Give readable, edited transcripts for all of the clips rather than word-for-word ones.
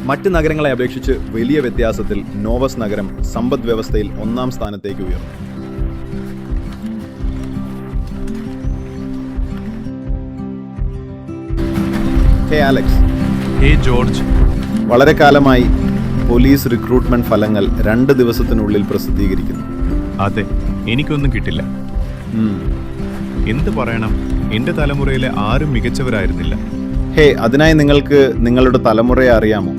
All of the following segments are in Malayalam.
മറ്റ് നഗരങ്ങളെ അപേക്ഷിച്ച് വലിയ വ്യത്യാസത്തിൽ നോവസ് നഗരം സമ്പദ് വ്യവസ്ഥയിൽ 1-ാം സ്ഥാനത്തേക്ക് ഉയർന്നു. ഹേ ആലക്സ്. ഹേ ജോർജ്. വളരെ കാലമായി പോലീസ് റിക്രൂട്ട്മെന്റ് ഫലങ്ങൾ 2 ദിവസത്തിനുള്ളിൽ പ്രസിദ്ധീകരിക്കുന്നു. അതെ, എനിക്കൊന്നും കിട്ടില്ല. എന്ത് പറയണം, എന്റെ തലമുറയിലെ ആരും മികച്ചവരായിരുന്നില്ല. ഹേ, അതിനായി നിങ്ങൾക്ക് നിങ്ങളുടെ തലമുറയെ അറിയാമോ?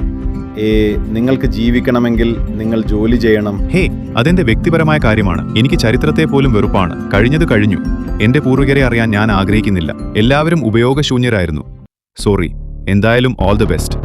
നിങ്ങൾക്ക് ജീവിക്കണമെങ്കിൽ നിങ്ങൾ ജോലി ചെയ്യണം. ഹേ, അതെന്റെ വ്യക്തിപരമായ കാര്യമാണ്. എനിക്ക് ചരിത്രത്തെ പോലും വെറുപ്പാണ്. കഴിഞ്ഞത് കഴിഞ്ഞു. എന്റെ പൂർവികരെ അറിയാൻ ഞാൻ ആഗ്രഹിക്കുന്നില്ല. എല്ലാവരും ഉപയോഗശൂന്യരായിരുന്നു. സോറി. എന്തായാലും ഓൾ ദി ബെസ്റ്റ്.